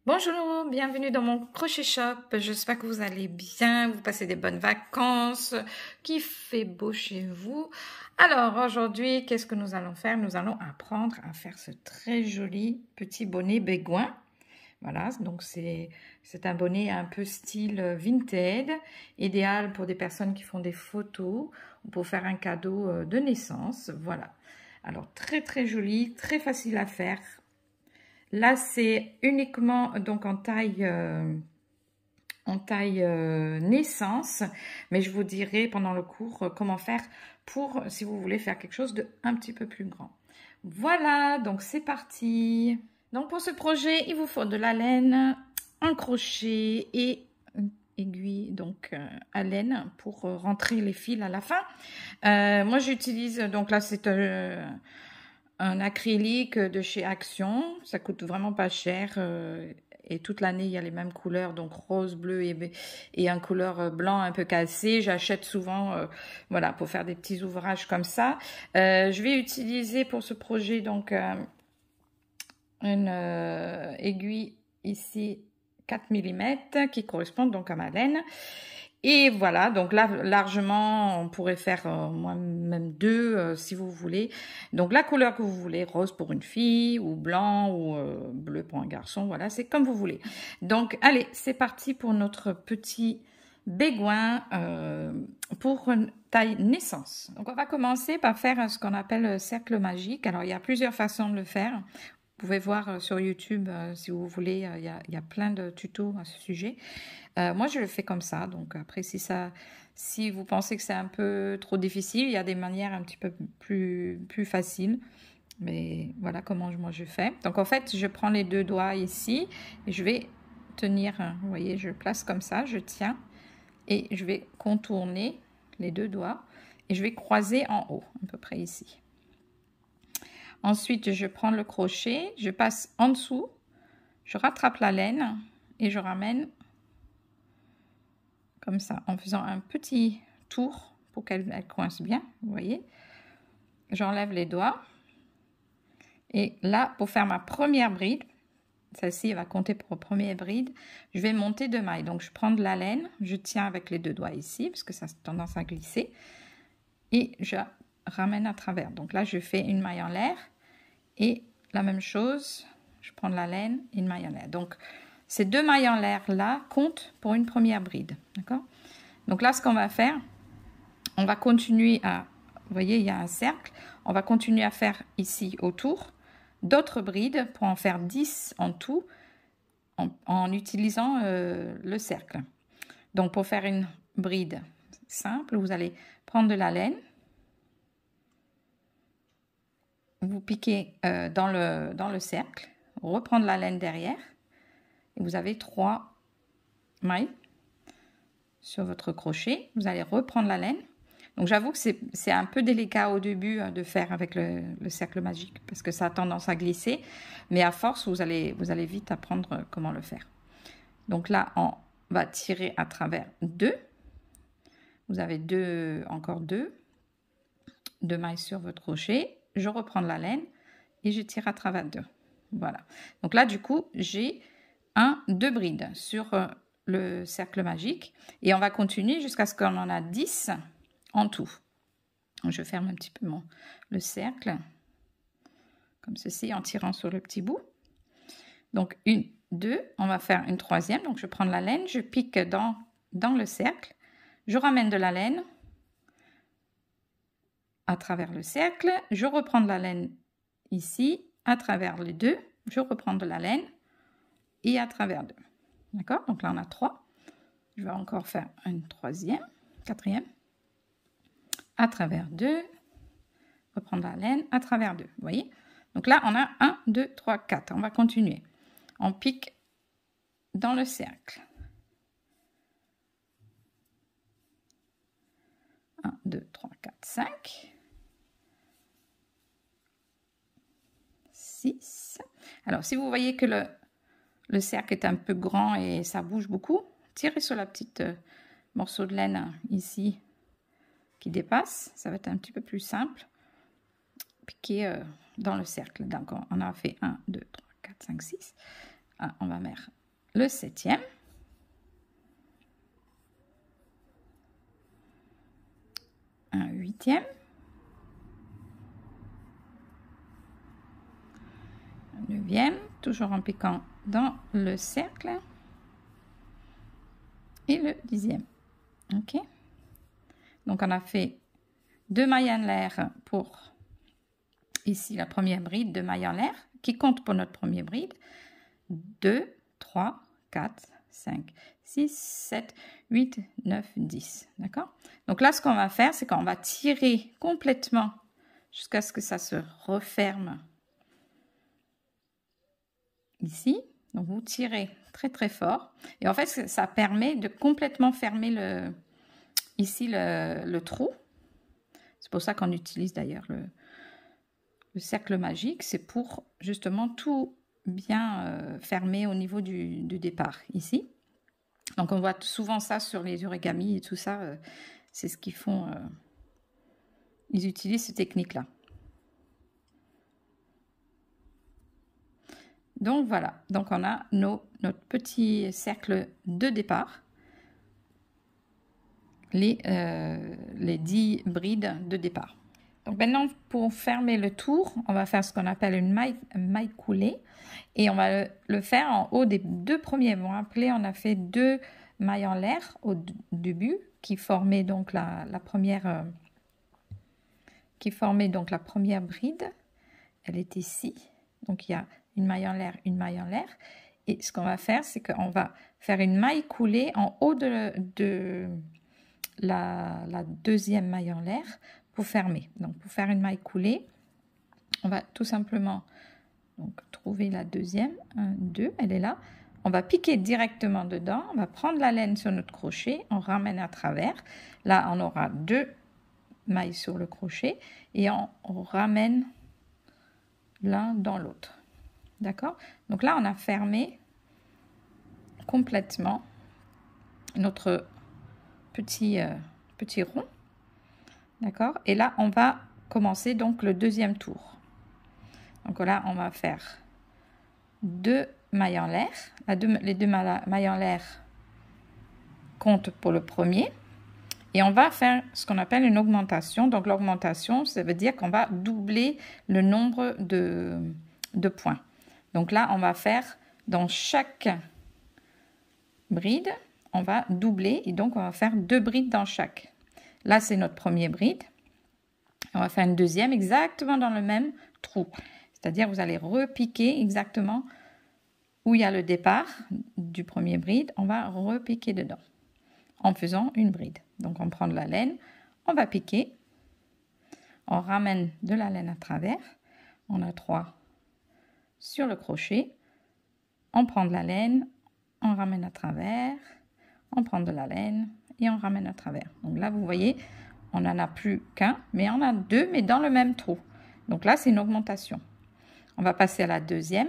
Bonjour, bienvenue dans mon crochet shop. J'espère que vous allez bien, vous passez des bonnes vacances, qu'il fait beau chez vous. Alors aujourd'hui, qu'est-ce que nous allons faire? Nous allons apprendre à faire ce très joli petit bonnet béguin. Voilà, donc c'est un bonnet un peu style vintage, idéal pour des personnes qui font des photos ou pour faire un cadeau de naissance. Voilà. Alors très joli, très facile à faire. Là, c'est uniquement donc en taille naissance, mais je vous dirai pendant le cours comment faire pour si vous voulez faire quelque chose de un petit peu plus grand. Voilà, donc c'est parti. Donc pour ce projet, il vous faut de la laine, un crochet et une aiguille donc à laine pour rentrer les fils à la fin. Moi, j'utilise donc là c'est un acrylique de chez Action, ça coûte vraiment pas cher et toute l'année il y a les mêmes couleurs, donc rose, bleu et un couleur blanc un peu cassé. J'achète souvent voilà, pour faire des petits ouvrages comme ça. Je vais utiliser pour ce projet donc une aiguille ici 4 mm qui correspond donc à ma laine. Et voilà, donc là, largement, on pourrait faire moi même deux si vous voulez. Donc la couleur que vous voulez, rose pour une fille, ou blanc, ou bleu pour un garçon, voilà, c'est comme vous voulez. Donc allez, c'est parti pour notre petit béguin pour une taille naissance. Donc on va commencer par faire ce qu'on appelle cercle magique. Alors il y a plusieurs façons de le faire. Vous pouvez voir sur YouTube si vous voulez, il y a plein de tutos à ce sujet. Moi, je le fais comme ça. Donc après, si vous pensez que c'est un peu trop difficile, il y a des manières un petit peu plus faciles. Mais voilà comment moi je fais. Donc en fait, je prends les deux doigts ici et je vais tenir, vous voyez, je place comme ça, je tiens et je vais contourner les deux doigts et je vais croiser en haut, à peu près ici. Ensuite, je prends le crochet, je passe en dessous, je rattrape la laine et je ramène comme ça, en faisant un petit tour pour qu'elle coince bien, vous voyez. J'enlève les doigts. Et là, pour faire ma première bride, celle-ci va compter pour première bride, je vais monter 2 mailles. Donc, je prends de la laine, je tiens avec les deux doigts ici, parce que ça a tendance à glisser. Et je ramène à travers. Donc là, je fais une maille en l'air. Et la même chose, je prends de la laine et une maille en l'air. Donc, ces 2 mailles en l'air là comptent pour une première bride. D'accord? Donc là, ce qu'on va faire, on va continuer à, vous voyez, il y a un cercle. On va continuer à faire ici autour d'autres brides pour en faire 10 en tout en utilisant le cercle. Donc, pour faire une bride simple, vous allez prendre de la laine. Vous piquez dans le cercle, reprendre la laine derrière et vous avez 3 mailles sur votre crochet. Vous allez reprendre la laine. Donc j'avoue que c'est un peu délicat au début de faire avec le cercle magique parce que ça a tendance à glisser, mais à force vous allez vite apprendre comment le faire. Donc là on va tirer à travers 2. Vous avez encore deux mailles sur votre crochet. Je reprends de la laine et je tire à travers 2. Voilà. Donc là, du coup, j'ai 2 brides sur le cercle magique. Et on va continuer jusqu'à ce qu'on en a 10 en tout. Je ferme un petit peu le cercle, comme ceci, en tirant sur le petit bout. Donc, 1, 2, on va faire une troisième. Donc, je prends de la laine, je pique dans le cercle. Je ramène de la laine à travers le cercle. Je reprends de la laine ici, à travers les 2. Je reprends de la laine et à travers 2. D'accord? Donc là, on a 3. Je vais encore faire une troisième, quatrième. À travers 2. Reprendre la laine à travers 2. Vous voyez? Donc là, on a 1, 2, 3, 4. On va continuer. On pique dans le cercle. 1, 2, 3, 4, 5. 6. Alors, si vous voyez que le cercle est un peu grand et ça bouge beaucoup, tirez sur la petite morceau de laine ici qui dépasse. Ça va être un petit peu plus simple. Piquer dans le cercle. Donc, on a fait 1, 2, 3, 4, 5, 6. on va mettre le 7e. Un 8e. Un 9e, toujours en piquant dans le cercle. Et le 10e. Ok. Donc, on a fait 2 mailles en l'air pour ici la première bride, 2 mailles en l'air, qui compte pour notre première bride. 2, 3, 4, 5, 6, 7, 8, 9, 10. D'accord? Donc là, ce qu'on va faire, c'est qu'on va tirer complètement jusqu'à ce que ça se referme ici. Donc, vous tirez très, très fort. Et en fait, ça permet de complètement fermer ici le trou. C'est pour ça qu'on utilise d'ailleurs le cercle magique. C'est pour justement tout bien fermer au niveau du départ ici. Donc, on voit souvent ça sur les origamis et tout ça. C'est ce qu'ils font. Ils utilisent cette technique-là. Donc, voilà. Donc, on a notre petit cercle de départ. Les 10 brides de départ. Donc, maintenant, pour fermer le tour, on va faire ce qu'on appelle une maille coulée. Et on va le faire en haut des 2 premiers. Vous vous rappelez, on a fait 2 mailles en l'air au début qui formaient donc la première bride. Elle est ici. Donc, il y a une maille en l'air, une maille en l'air. Et ce qu'on va faire, c'est qu'on va faire une maille coulée en haut de la 2e maille en l'air pour fermer. Donc, pour faire une maille coulée, on va tout simplement donc trouver la 2e. 1, 2, elle est là. On va piquer directement dedans. On va prendre la laine sur notre crochet. On ramène à travers. Là, on aura 2 mailles sur le crochet et on ramène l'un dans l'autre. D'accord? Donc là, on a fermé complètement notre petit rond. D'accord? Et là, on va commencer donc le 2e tour. Donc là, on va faire 2 mailles en l'air. Les 2 mailles en l'air comptent pour le premier. Et on va faire ce qu'on appelle une augmentation. Donc l'augmentation, ça veut dire qu'on va doubler le nombre de points. Donc là, on va faire dans chaque bride, on va doubler et donc on va faire 2 brides dans chaque. Là, c'est notre premier bride. On va faire une deuxième exactement dans le même trou. C'est-à-dire, vous allez repiquer exactement où il y a le départ du premier bride. On va repiquer dedans en faisant une bride. Donc, on prend de la laine, on va piquer, on ramène de la laine à travers. On a 3 sur le crochet. On prend de la laine, on ramène à travers, on prend de la laine et on ramène à travers. Donc là, vous voyez, on n'en a plus qu'un, mais on a 2, mais dans le même trou. Donc là, c'est une augmentation. On va passer à la deuxième.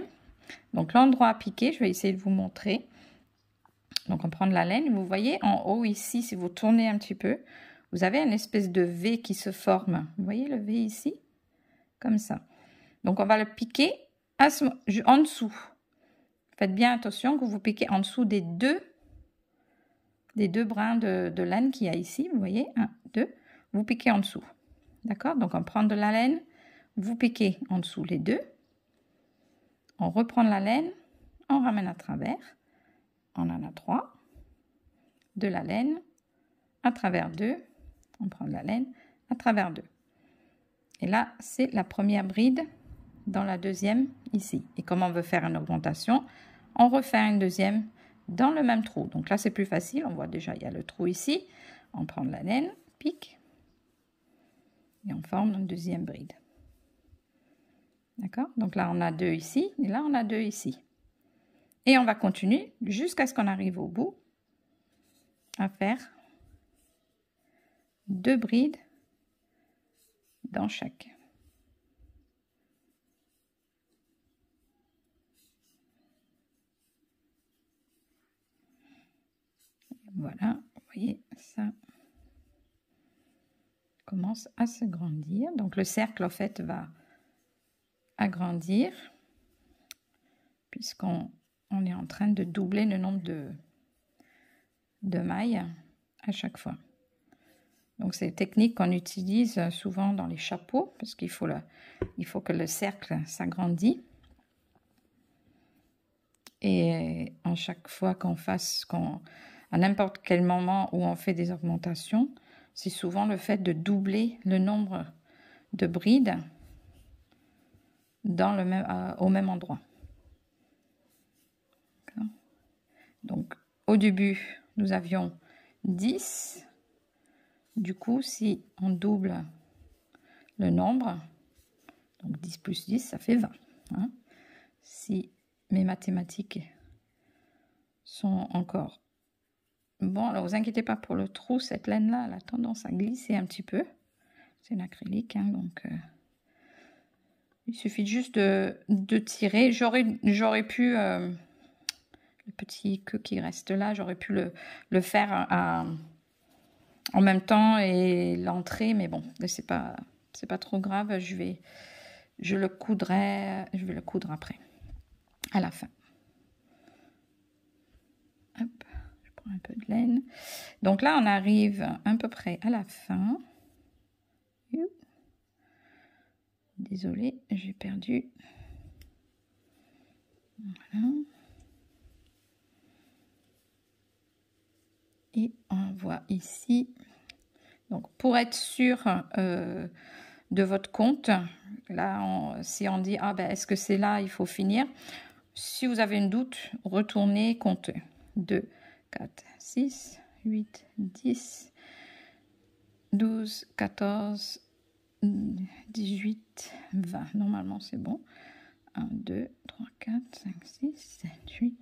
Donc l'endroit à piquer, je vais essayer de vous montrer. Donc on prend de la laine, vous voyez en haut ici, si vous tournez un petit peu, vous avez une espèce de V qui se forme. Vous voyez le V ici? Comme ça. Donc on va le piquer en dessous. Faites bien attention que vous piquez en dessous des deux brins de laine qu'il y a ici. Vous voyez, 1, 2, vous piquez en dessous. D'accord? Donc on prend de la laine, vous piquez en dessous les 2. On reprend la laine, on ramène à travers. On en a 3. De la laine, à travers 2. On prend de la laine, à travers 2. Et là, c'est la première bride dans la deuxième ici. Et comme on veut faire une augmentation, on refait une deuxième dans le même trou. Donc là, c'est plus facile. On voit déjà, il y a le trou ici. On prend de la laine, pique, et on forme une deuxième bride. D'accord? Donc là, on a 2 ici, et là, on a 2 ici. Et on va continuer jusqu'à ce qu'on arrive au bout à faire 2 brides dans chaque. Voilà, vous voyez, ça commence à se grandir. Donc le cercle, en fait, va agrandir puisqu'on on est en train de doubler le nombre de mailles à chaque fois. Donc, c'est une technique qu'on utilise souvent dans les chapeaux parce qu'il faut, que le cercle s'agrandisse. Et à chaque fois à n'importe quel moment où on fait des augmentations, c'est souvent le fait de doubler le nombre de brides au même endroit. Donc, au début, nous avions 10. Du coup, si on double le nombre, donc 10 plus 10, ça fait 20. Hein. Si mes mathématiques sont encore... Bon, alors vous inquiétez pas pour le trou, cette laine-là, elle a tendance à glisser un petit peu. C'est l'acrylique, hein, donc... il suffit juste de tirer. J'aurais pu... le petit queue qui reste là, j'aurais pu le faire en même temps et l'entrée, mais bon, c'est pas trop grave. Je vais le coudre après, à la fin. Hop, je prends un peu de laine. Donc là, on arrive à peu près à la fin. Désolée, j'ai perdu. Voilà. Et on voit ici. Donc, pour être sûr de votre compte, là, si on dit, ah ben, est-ce que c'est là, il faut finir. Si vous avez un doute, retournez, comptez. 2, 4, 6, 8, 10, 12, 14, 18, 20. Normalement, c'est bon. 1, 2, 3, 4, 5, 6, 7, 8,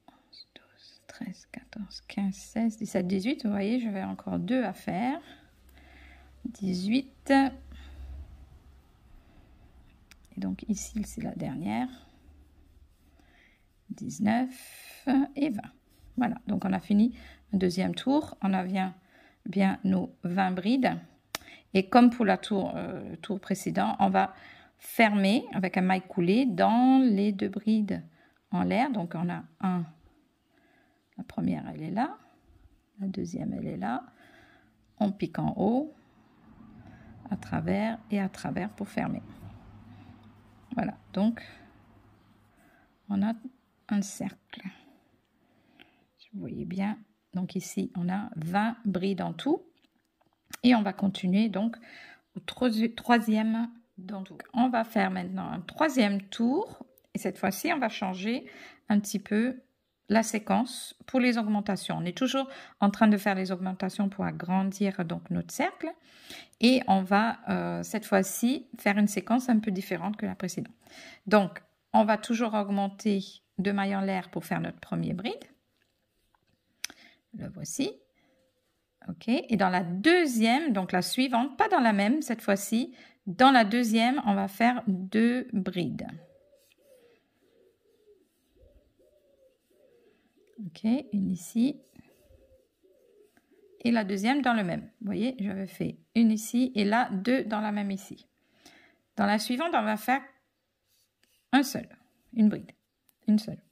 11, 12, 13, 14, 15, 16, 17, 18. Vous voyez, j'avais encore 2 à faire. 18. Et donc ici, c'est la dernière. 19 et 20. Voilà, donc on a fini un deuxième tour. On a bien nos 20 brides. Et comme pour le tour précédent, on va fermer avec un maille coulé dans les 2 brides en l'air. Donc on a la première elle est là, la deuxième elle est là. On pique en haut, à travers et à travers pour fermer. Voilà, donc on a un cercle. Si vous voyez bien, donc ici on a 20 brides en tout. Et on va continuer donc au troisième. Donc on va faire maintenant un 3e tour. Et cette fois-ci, on va changer un petit peu la séquence pour les augmentations. On est toujours en train de faire les augmentations pour agrandir donc notre cercle. Et on va cette fois-ci faire une séquence un peu différente que la précédente. Donc, on va toujours augmenter 2 mailles en l'air pour faire notre premier bride. Le voici. Ok, et dans la deuxième, donc la suivante, pas dans la même cette fois-ci, dans la deuxième, on va faire 2 brides. Ok, une ici. Et la deuxième dans le même. Vous voyez, j'avais fait une ici et là 2 dans la même ici. Dans la suivante, on va faire une bride, une seule.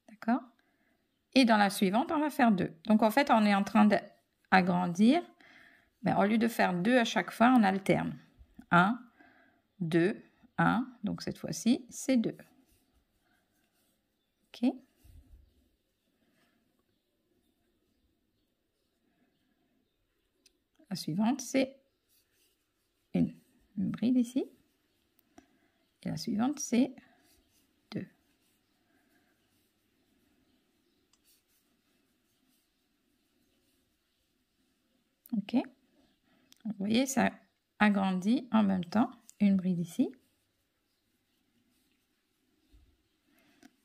D'accord? Et dans la suivante, on va faire 2. Donc en fait, on est en train d'agrandir. Mais au lieu de faire 2 à chaque fois, on alterne. 1, 2, 1. Donc cette fois-ci, c'est 2. Ok? La suivante, c'est une bride ici. Et la suivante, c'est 2. Ok? Vous voyez, ça agrandit en même temps. Une bride ici.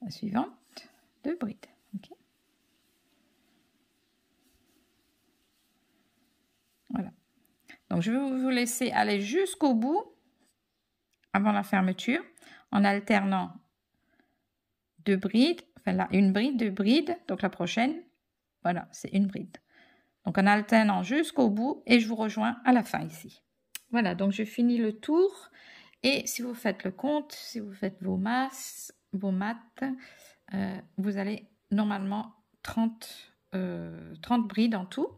La suivante, 2 brides. Ok? Voilà. Donc, je vais vous laisser aller jusqu'au bout avant la fermeture en alternant 2 brides. Enfin là, une bride, 2 brides. Donc, la prochaine, voilà, c'est une bride. Donc, en alternant jusqu'au bout et je vous rejoins à la fin ici. Voilà, donc je finis le tour. Et si vous faites le compte, si vous faites vos masses, vos mattes, vous allez normalement 30 brides en tout.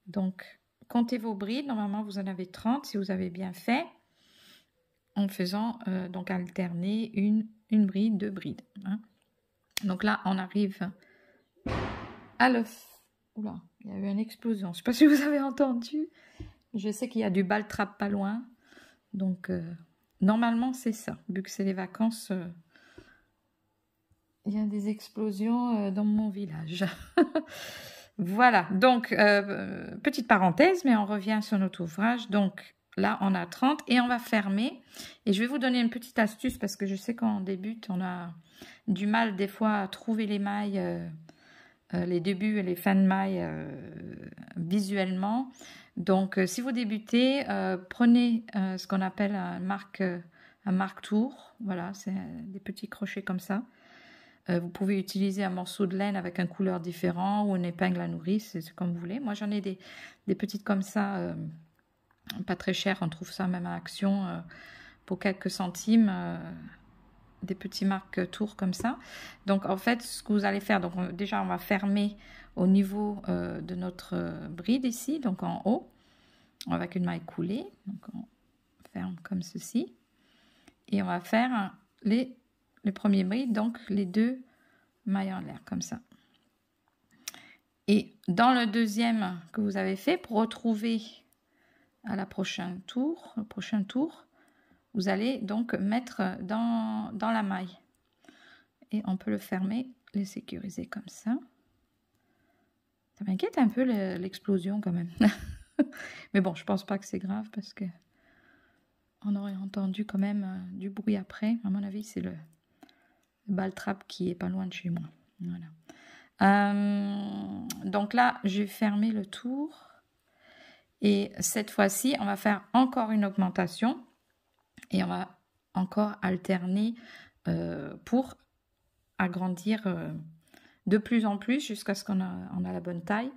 Donc, comptez vos brides. Normalement, vous en avez 30 si vous avez bien fait. En faisant, donc, alterner une bride, 2 brides. Hein. Donc là, on arrive à l'œuf. Oula, il y a eu une explosion. Je ne sais pas si vous avez entendu. Je sais qu'il y a du baltrap pas loin. Donc, normalement, c'est ça. Vu que c'est les vacances, il y a des explosions dans mon village. Voilà. Donc, petite parenthèse, mais on revient sur notre ouvrage. Donc, là, on a 30 et on va fermer. Et je vais vous donner une petite astuce parce que je sais quand on débute, on a du mal des fois à trouver les mailles, les débuts et les fins de mailles visuellement. Donc, si vous débutez, prenez ce qu'on appelle un marque-tour. Voilà, c'est des petits crochets comme ça. Vous pouvez utiliser un morceau de laine avec un couleur différent ou une épingle à nourrice, c'est comme vous voulez. Moi, j'en ai des petites comme ça, pas très chères. On trouve ça même à Action pour quelques centimes. Des petits marque-tours comme ça. Donc, en fait, ce que vous allez faire, donc déjà, on va fermer au niveau de notre bride ici, donc en haut, avec une maille coulée. Donc, on ferme comme ceci. Et on va faire les premiers brides, donc les 2 mailles en l'air, comme ça. Et dans le deuxième que vous avez fait, pour retrouver à la prochain tour, vous allez donc mettre dans la maille. Et on peut le fermer, le sécuriser comme ça. Ça m'inquiète un peu l'explosion quand même. Mais bon, je pense pas que c'est grave parce que on aurait entendu quand même du bruit après. À mon avis, c'est le baltrap qui est pas loin de chez moi. Voilà. Donc là, j'ai fermé le tour. Et cette fois-ci, on va faire encore une augmentation. Et on va encore alterner pour agrandir de plus en plus jusqu'à ce qu'on a la bonne taille.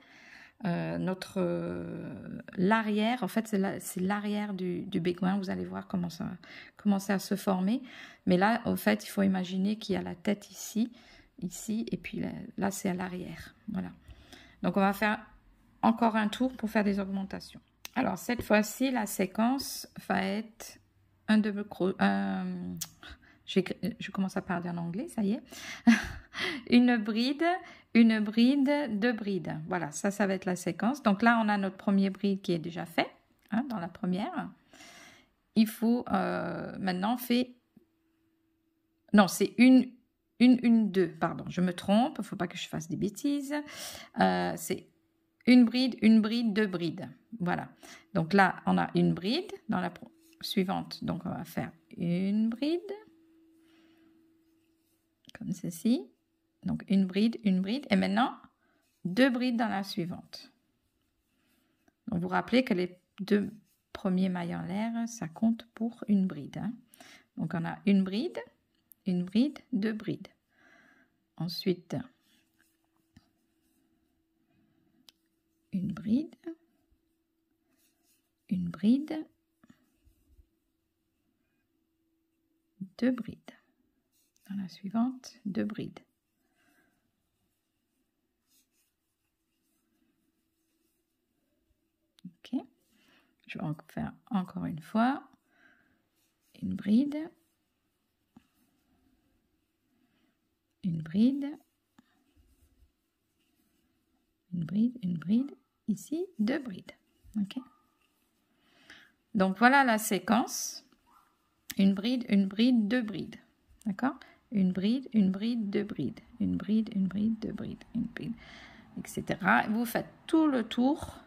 L'arrière, en fait, c'est l'arrière du béguin. Vous allez voir comment ça va commencer à se former. Mais là, en fait, il faut imaginer qu'il y a la tête ici, et puis là c'est à l'arrière. Voilà. Donc, on va faire encore un tour pour faire des augmentations. Alors, cette fois-ci, la séquence va être un double crochet. Je commence à parler en anglais, ça y est. Une bride, 2 brides. Voilà, ça va être la séquence. Donc là, on a notre premier bride qui est déjà fait, hein, dans la première. Il faut maintenant faire... Non, c'est une, 2, pardon, je me trompe, il ne faut pas que je fasse des bêtises. C'est une bride, 2 brides. Voilà. Donc là, on a une bride dans la suivante. Donc, on va faire une bride. Comme ceci. Donc, une bride. Et maintenant, 2 brides dans la suivante. Donc, vous rappelez que les 2 premiers mailles en l'air, ça compte pour une bride. Hein. Donc, on a une bride, 2 brides. Ensuite, une bride, 2 brides. Dans la suivante, 2 brides. Ok. Je vais en faire encore une fois. Une bride. Une bride. Ici, 2 brides. Ok. Donc, voilà la séquence. Une bride, 2 brides. D'accord? Une bride, 2 brides. Une bride, 2 brides. Une bride, etc. Vous faites tout le tour.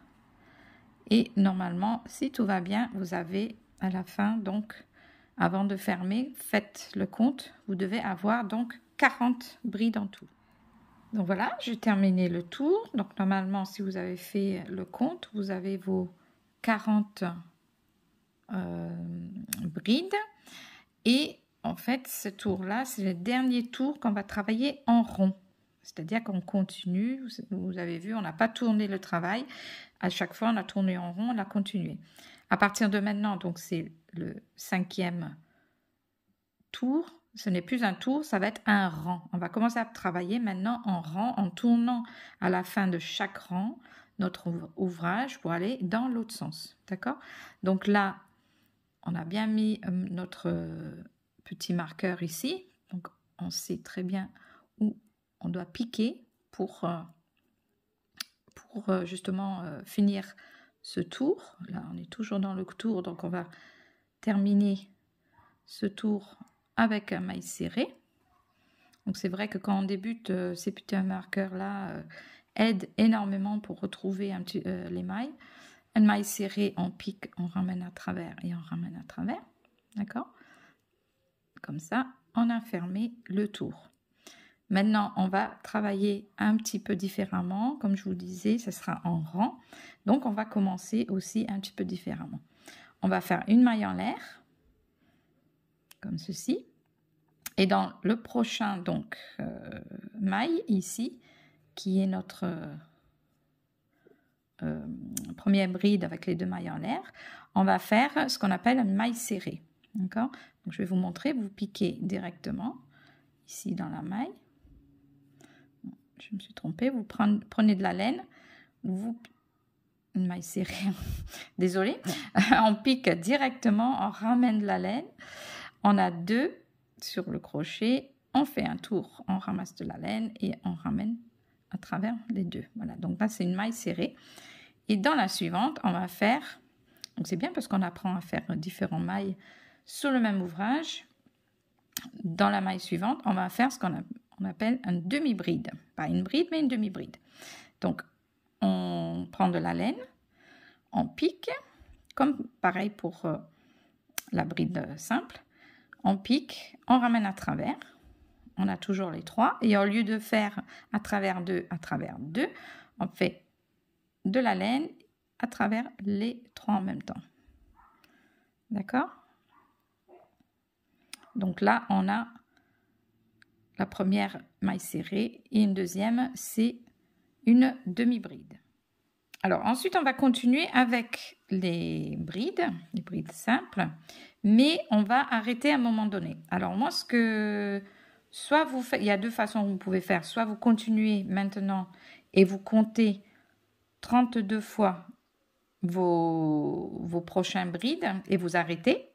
Et normalement, si tout va bien, vous avez à la fin, donc, avant de fermer, faites le compte. Vous devez avoir donc 40 brides en tout. Donc voilà, j'ai terminé le tour. Donc normalement, si vous avez fait le compte, vous avez vos 40 brides. Et en fait, ce tour-là, c'est le dernier tour qu'on va travailler en rond. C'est-à-dire qu'on continue. Vous avez vu, on n'a pas tourné le travail. À chaque fois, on a tourné en rond, on a continué. À partir de maintenant, donc c'est le 5e tour. ce n'est plus un tour, ça va être un rang. On va commencer à travailler maintenant en rang, en tournant à la fin de chaque rang notre ouvrage pour aller dans l'autre sens. D'accord? Donc là, on a bien mis notre petit marqueur ici. Donc, on sait très bien où on doit piquer pour justement finir ce tour. Là, on est toujours dans le tour, donc on va terminer ce tour avec un maille serré. Donc c'est vrai que quand on débute, ces petits marqueurs là aident énormément pour retrouver les mailles. Un maille serré, on pique, on ramène à travers et on ramène à travers, d'accord? Comme ça, on a fermé le tour. Maintenant, on va travailler un petit peu différemment. Comme je vous disais, ce sera en rang. Donc, on va commencer aussi un petit peu différemment. On va faire une maille en l'air, comme ceci. Et dans le prochain donc maille ici, qui est notre première bride avec les 2 mailles en l'air, on va faire ce qu'on appelle une maille serrée. D'accord? Donc je vais vous montrer, vous piquez directement ici dans la maille. Je me suis trompée, vous prenez de la laine, une maille serrée, désolée, on pique directement, on ramène de la laine, on a 2 sur le crochet, on fait un tour, on ramasse de la laine et on ramène à travers les 2. Voilà, donc là c'est une maille serrée. Et dans la suivante, on va faire, donc c'est bien parce qu'on apprend à faire différentes mailles sur le même ouvrage. Dans la maille suivante, on va faire ce qu'on appelle un demi-bride. Pas une bride, mais une demi-bride. Donc, on prend de la laine, on pique, comme pareil pour la bride simple. On pique, on ramène à travers. On a toujours les 3. Et au lieu de faire à travers 2, on fait de la laine à travers les 3 en même temps. D'accord? Donc là, on a la première maille serrée et une deuxième, c'est une demi-bride. Alors ensuite, on va continuer avec les brides simples, mais on va arrêter à un moment donné. Alors moi, soit vous faites, il y a 2 façons que vous pouvez faire, soit vous continuez maintenant et vous comptez 32 fois vos prochains brides et vous arrêtez.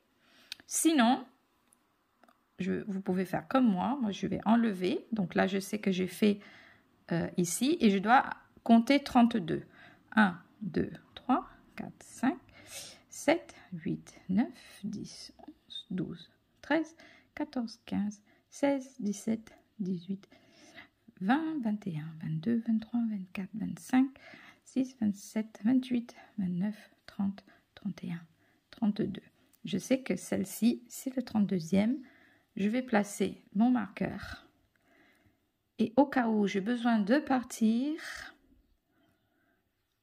Sinon, vous pouvez faire comme moi. Moi, je vais enlever. Donc là, je sais que j'ai fait ici et je dois compter 32. 1, 2, 3, 4, 5, 7, 8, 9, 10, 11, 12, 13, 14, 15, 16, 17, 18, 20, 21, 22, 23, 24, 25, 26, 27, 28, 29, 30, 31, 32. Je sais que celle-ci, c'est le 32e. Je vais placer mon marqueur. Et au cas où j'ai besoin de partir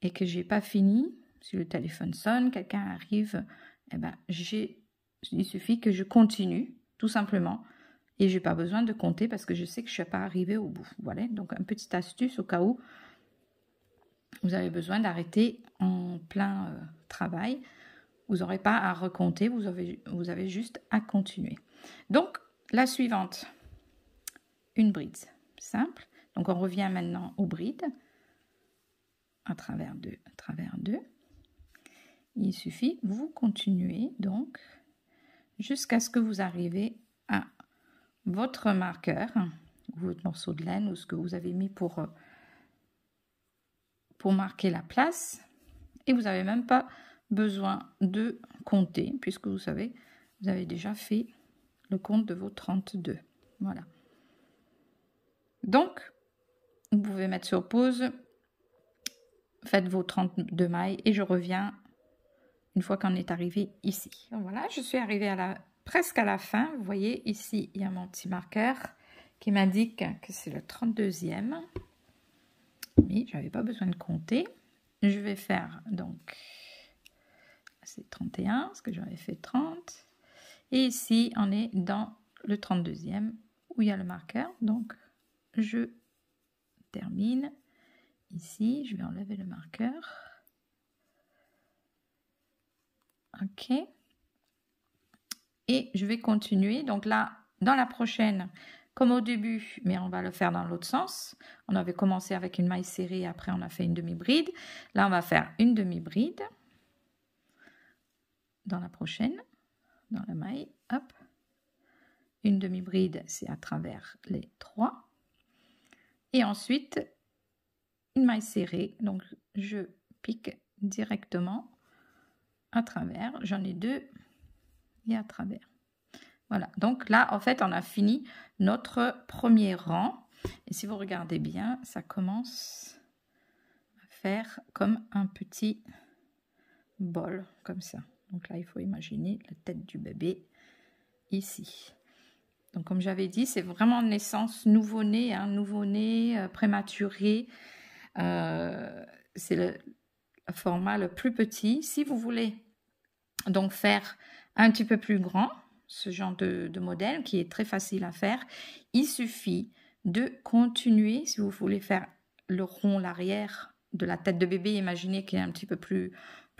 et que j'ai pas fini, si le téléphone sonne, quelqu'un arrive, eh ben, il suffit que je continue, tout simplement. Et je n'ai pas besoin de compter parce que je sais que je ne suis pas arrivée au bout. Voilà, donc une petite astuce au cas où vous avez besoin d'arrêter en plein travail. Vous n'aurez pas à recompter, vous avez juste à continuer. Donc, la suivante, une bride simple. Donc, on revient maintenant aux brides. À travers 2, à travers 2. Il suffit, vous continuez donc jusqu'à ce que vous arrivez à votre marqueur, votre morceau de laine ou ce que vous avez mis pour marquer la place. Et vous n'avez même pas besoin de compter puisque vous savez, vous avez déjà fait le compte de vos 32. Voilà. Donc, vous pouvez mettre sur pause, faites vos 32 mailles et je reviens une fois qu'on est arrivé ici. Donc voilà, je suis arrivée presque à la fin. Vous voyez, ici, il y a mon petit marqueur qui m'indique que c'est le 32e. Mais je n'avais pas besoin de compter. Je vais faire donc, c'est 31, parce que j'avais fait 30. Et ici, on est dans le 32e où il y a le marqueur. Donc, je termine. Ici, je vais enlever le marqueur. Ok. Et je vais continuer. Donc là, dans la prochaine, comme au début, mais on va le faire dans l'autre sens. On avait commencé avec une maille serrée, après on a fait une demi-bride. Là, on va faire une demi-bride dans la prochaine, dans la maille, hop. Une demi-bride, c'est à travers les 3. Et ensuite, une maille serrée, donc je pique directement à travers. J'en ai 2 et à travers. Voilà, donc là, en fait, on a fini notre premier rang. Et si vous regardez bien, ça commence à faire comme un petit bol, comme ça. Donc là, il faut imaginer la tête du bébé ici. Donc, comme j'avais dit, c'est vraiment naissance nouveau-né, hein, nouveau-né, prématuré. C'est le format le plus petit. Si vous voulez donc faire un petit peu plus grand, ce genre de modèle qui est très facile à faire, il suffit de continuer. Si vous voulez faire le rond, l'arrière de la tête de bébé, imaginez qu'il est un petit peu plus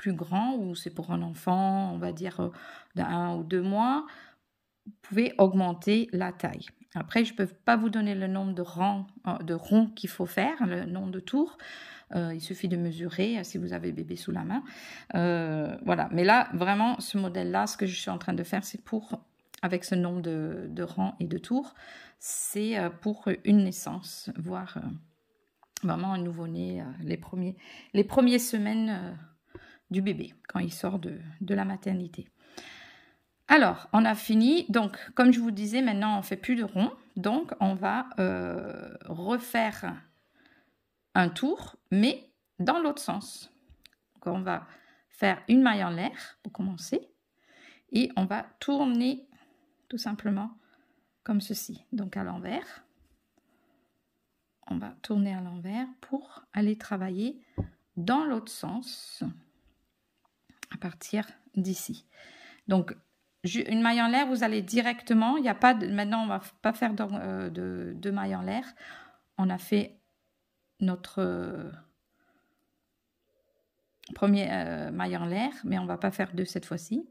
grand, ou c'est pour un enfant, on va dire d'1 ou 2 mois, vous pouvez augmenter la taille. Après, je ne peux pas vous donner le nombre de ronds qu'il faut faire, le nombre de tours. Il suffit de mesurer si vous avez bébé sous la main. Voilà. Mais là, vraiment, ce modèle-là, ce que je suis en train de faire, c'est pour, avec ce nombre de rangs et de tours, c'est pour une naissance, voire vraiment un nouveau-né, les premières semaines du bébé, quand il sort de la maternité. Alors, on a fini. Donc, comme je vous disais, maintenant, on ne fait plus de rond. Donc, on va refaire un tour, mais dans l'autre sens. Donc, on va faire une maille en l'air pour commencer. Et on va tourner tout simplement comme ceci. Donc, à l'envers. On va tourner à l'envers pour aller travailler dans l'autre sens à partir d'ici. Donc, une maille en l'air, vous allez directement, il n'y a pas de, maintenant on va pas faire de maille en l'air. On a fait notre premier maille en l'air, mais on va pas faire 2 cette fois-ci.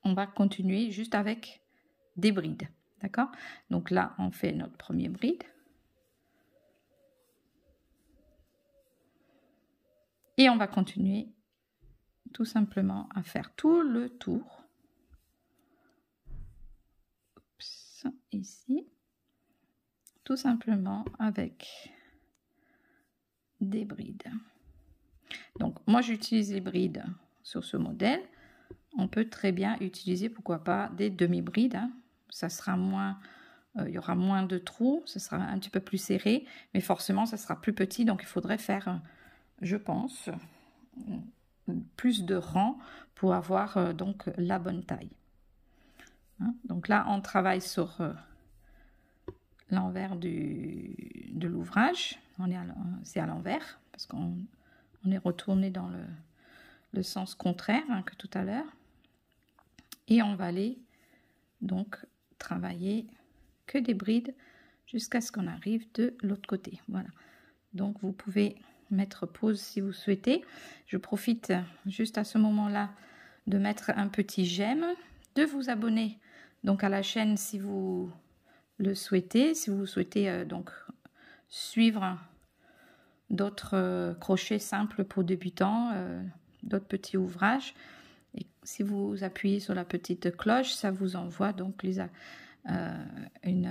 On va continuer juste avec des brides, d'accord? Donc là, on fait notre premier bride. Et on va continuer tout simplement à faire tout le tour. Ici, tout simplement avec des brides. Donc moi j'utilise les brides sur ce modèle. On peut très bien utiliser, pourquoi pas, des demi-brides, hein. Ça sera moins, il y aura moins de trous, ce sera un petit peu plus serré, mais forcément ça sera plus petit, donc il faudrait faire, je pense, plus de rangs pour avoir donc la bonne taille. Hein, donc là, on travaille sur l'envers de l'ouvrage. C'est à l'envers parce qu'on est retourné dans le sens contraire, hein, que tout à l'heure. Et on va aller donc travailler que des brides jusqu'à ce qu'on arrive de l'autre côté. Voilà. Donc vous pouvez mettre pause si vous souhaitez. Je profite juste à ce moment-là de mettre un petit j'aime, de vous abonner donc à la chaîne si vous le souhaitez, si vous souhaitez donc suivre d'autres crochets simples pour débutants, d'autres petits ouvrages. Et si vous appuyez sur la petite cloche, ça vous envoie donc une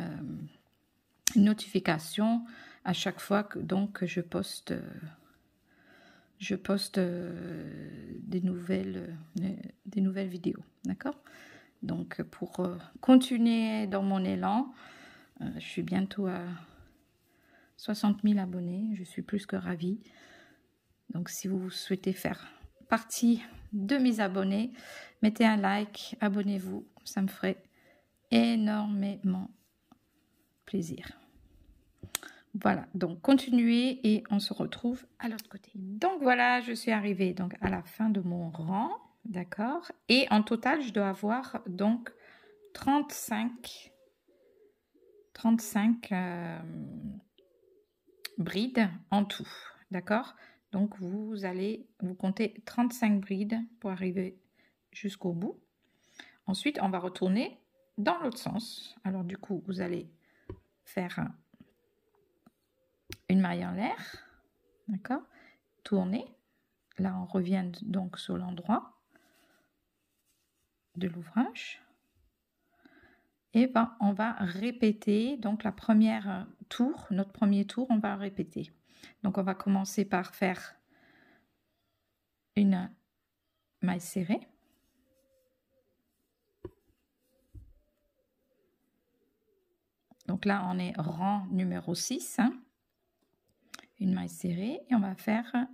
notification à chaque fois que donc je poste des nouvelles vidéos, d'accord? Donc pour continuer dans mon élan, je suis bientôt à 60 000 abonnés, je suis plus que ravie. Donc si vous souhaitez faire partie de mes abonnés, mettez un like, abonnez-vous, ça me ferait énormément plaisir. Voilà, donc continuez et on se retrouve à l'autre côté. Donc voilà, je suis arrivée donc à la fin de mon rang, d'accord? Et en total, je dois avoir donc 35 brides en tout, d'accord? Donc vous comptez 35 brides pour arriver jusqu'au bout. Ensuite, on va retourner dans l'autre sens. Alors du coup, vous allez faire une maille en l'air, d'accord, tourner. Là, on revient donc sur l'endroit de l'ouvrage. Et ben, on va répéter donc la première tour, notre premier tour, on va répéter. Donc, on va commencer par faire une maille serrée. Donc là, on est rang numéro 6, hein, une maille serrée, et on va faire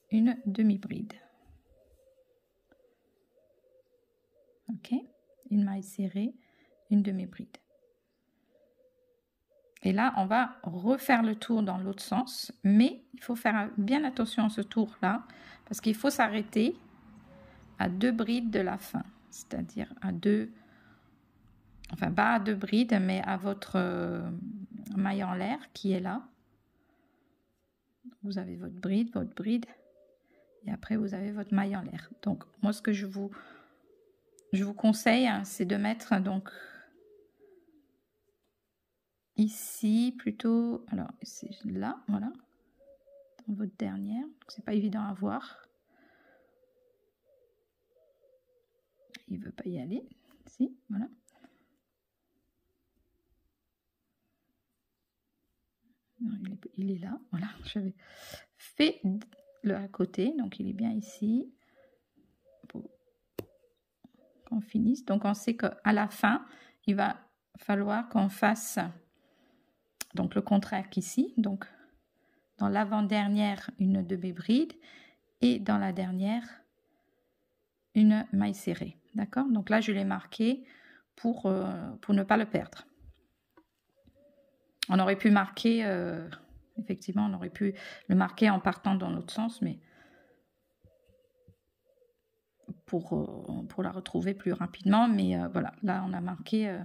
une demi-bride. Ok, une maille serrée, une demi-bride. Et là, on va refaire le tour dans l'autre sens, mais il faut faire bien attention à ce tour-là, parce qu'il faut s'arrêter à 2 brides de la fin, c'est-à-dire à 2, enfin pas à 2 brides, mais à votre maille en l'air qui est là. Vous avez votre bride, et après vous avez votre maille en l'air. Donc moi, ce que je vous conseille, hein, c'est de mettre donc ici plutôt, alors c'est là, voilà, dans votre dernière, c'est pas évident à voir. Il veut pas y aller, si, voilà. Non, il est là, voilà, j'avais fait le à côté, donc il est bien ici, pour qu'on finisse. Donc on sait qu'à la fin, il va falloir qu'on fasse donc le contraire qu'ici, donc dans l'avant-dernière une demi-bride et dans la dernière une maille serrée, d'accord? Donc là je l'ai marqué pour ne pas le perdre. On aurait pu marquer, effectivement on aurait pu le marquer en partant dans l'autre sens, mais pour la retrouver plus rapidement, mais voilà, là on a marqué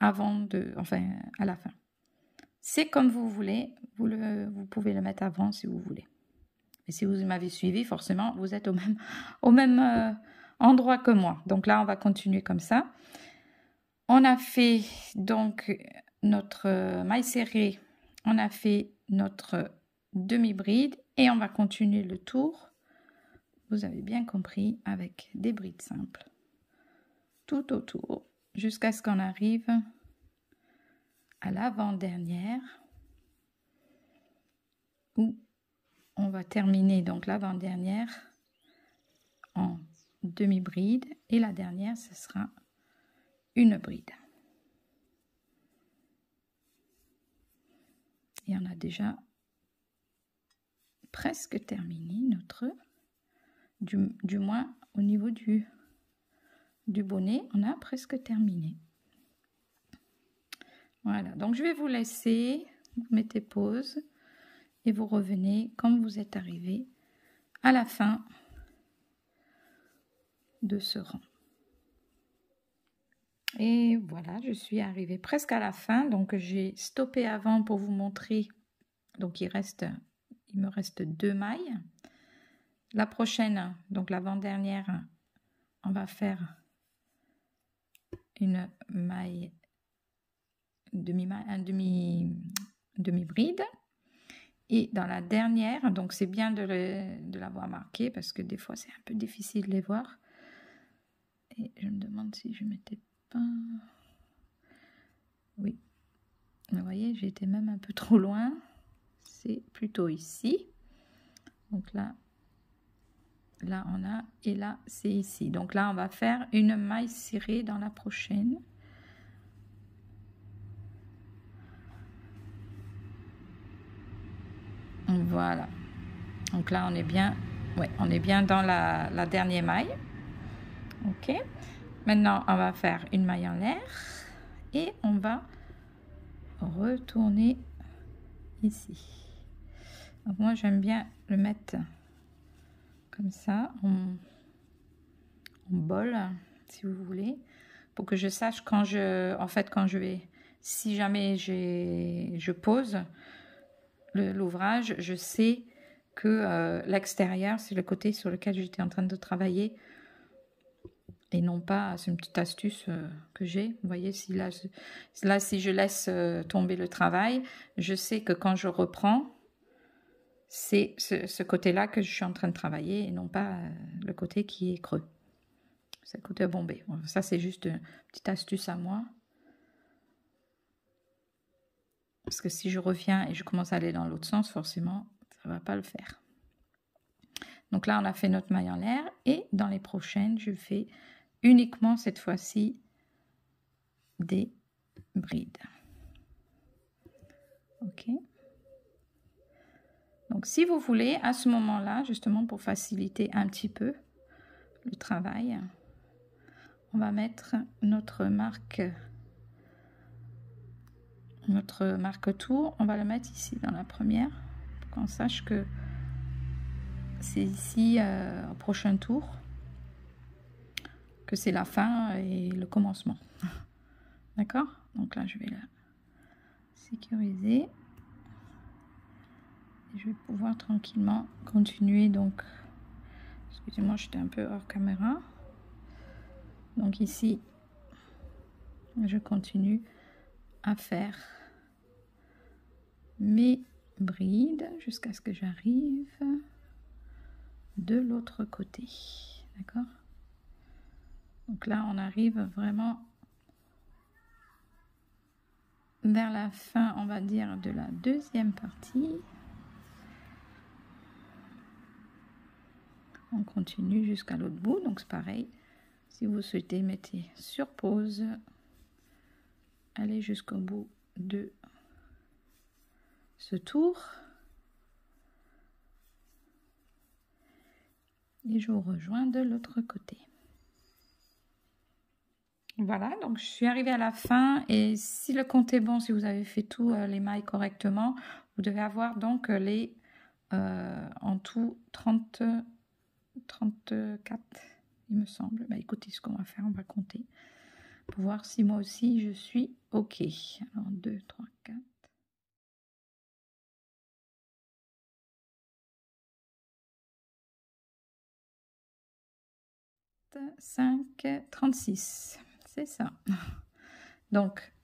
enfin à la fin. C'est comme vous voulez, vous pouvez le mettre avant si vous voulez. Et si vous m'avez suivi, forcément, vous êtes au même endroit que moi. Donc là, on va continuer comme ça. On a fait donc notre maille serrée, on a fait notre demi-bride et on va continuer le tour, vous avez bien compris, avec des brides simples tout autour jusqu'à ce qu'on arrive à l'avant-dernière où on va terminer donc l'avant-dernière en demi-bride et la dernière ce sera une bride. Et on a déjà presque terminé notre, du moins au niveau du bonnet, on a presque terminé. Voilà, donc je vais vous laisser, vous mettez pause et vous revenez quand vous êtes arrivé à la fin de ce rang. Et voilà, je suis arrivée presque à la fin, donc j'ai stoppé avant pour vous montrer. Donc il me reste 2 mailles. La prochaine, donc l'avant-dernière, on va faire une maille, demi-bride. Et dans la dernière, donc c'est bien de l'avoir marqué parce que des fois c'est un peu difficile de les voir. Et je me demande si je m'étais pas... Oui, vous voyez, j'ai été même un peu trop loin. C'est plutôt ici. Donc là on a, et là c'est ici. Donc là on va faire une maille serrée dans la prochaine. Voilà. Donc là on est bien, ouais, on est bien dans la dernière maille. Ok. Maintenant on va faire une maille en l'air et on va retourner ici. Donc moi j'aime bien le mettre comme ça en bol, si vous voulez, pour que je sache quand je vais, si jamais je pose l'ouvrage, je sais que l'extérieur, c'est le côté sur lequel j'étais en train de travailler, Et non pas, c'est une petite astuce que j'ai. Vous voyez, si si je laisse tomber le travail, je sais que quand je reprends, c'est ce côté-là que je suis en train de travailler et non pas le côté qui est creux. C'est le côté bombé. Ça, c'est juste une petite astuce à moi. Parce que si je reviens et je commence à aller dans l'autre sens, forcément, ça ne va pas le faire. Donc là, on a fait notre maille en l'air. Et dans les prochaines, je fais uniquement cette fois-ci des brides. Ok. Donc si vous voulez, à ce moment-là, justement pour faciliter un petit peu le travail, on va mettre notre marque tour. On va le mettre ici dans la première pour qu'on sache que c'est ici au prochain tour que c'est la fin et le commencement. D'accord? Donc là, je vais la sécuriser. Et je vais pouvoir tranquillement continuer. Donc, excusez-moi, j'étais un peu hors caméra. Donc ici, je continue à faire mes brides jusqu'à ce que j'arrive de l'autre côté. D'accord? Donc là, on arrive vraiment vers la fin, on va dire, de la deuxième partie. On continue jusqu'à l'autre bout. Donc c'est pareil. Si vous souhaitez, mettez sur pause. Allez jusqu'au bout de ce tour. Et je vous rejoins de l'autre côté. Voilà, donc je suis arrivée à la fin et si le compte est bon, si vous avez fait tous les mailles correctement, vous devez avoir donc les en tout 34, il me semble. Bah, écoutez, ce qu'on va faire, on va compter pour voir si moi aussi je suis OK. Alors 2, 3, 4. 5, 36, c'est ça. Donc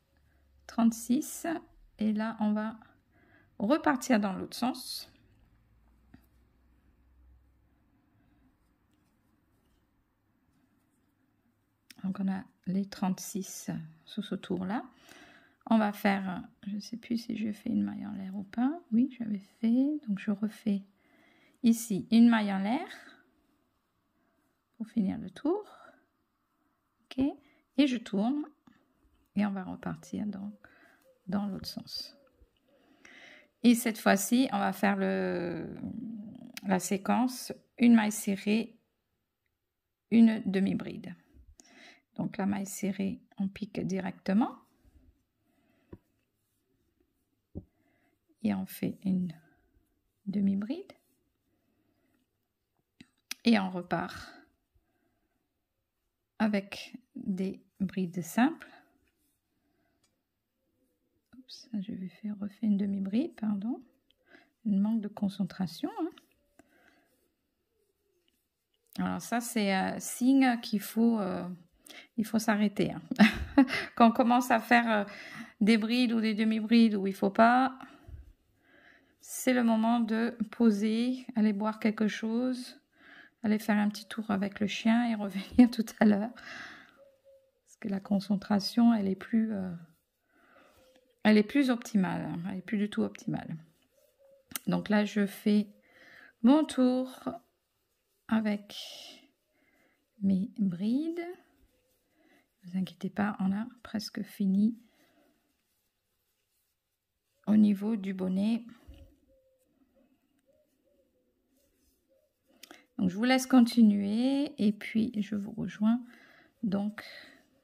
36 et là on va repartir dans l'autre sens. Donc on a les 36 sous ce tour là. On va faire, je ne sais plus si je fais une maille en l'air ou pas. Oui, j'avais fait, donc je refais ici une maille en l'air pour finir le tour. Ok, et je tourne et on va repartir dans l'autre sens. Et cette fois-ci, on va faire la séquence une maille serrée, une demi-bride. Donc la maille serrée, on pique directement. Et on fait une demi-bride. Et on repart avec des brides simples. Oups, je vais refaire une demi-bride, pardon. Un manque de concentration. Hein. Alors ça, c'est un signe qu'il faut, il faut s'arrêter. Hein. Quand on commence à faire des brides ou des demi-brides où il ne faut pas, c'est le moment de poser, aller boire quelque chose, aller faire un petit tour avec le chien et revenir tout à l'heure. Parce que la concentration, elle est plus optimale. Hein. Elle est plus du tout optimale. Donc là, je fais mon tour avec mes brides. Ne vous inquiétez pas, on a presque fini au niveau du bonnet. Donc je vous laisse continuer et puis je vous rejoins donc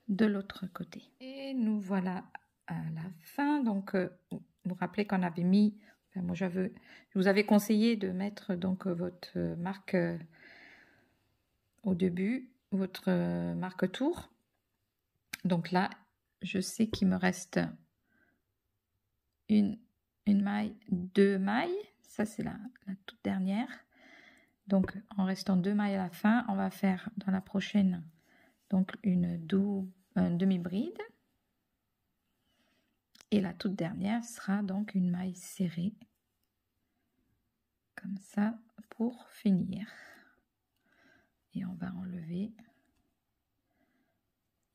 de l'autre côté. Et nous voilà à la fin. Donc vous vous rappelez qu'on avait mis, enfin, moi je vous avais conseillé de mettre donc votre marque au début, votre marque tour. Donc là, je sais qu'il me reste une maille, 2 mailles. Ça, c'est la toute dernière. Donc, en restant 2 mailles à la fin, on va faire dans la prochaine donc une demi-bride. Et la toute dernière sera donc une maille serrée, comme ça, pour finir. Et on va enlever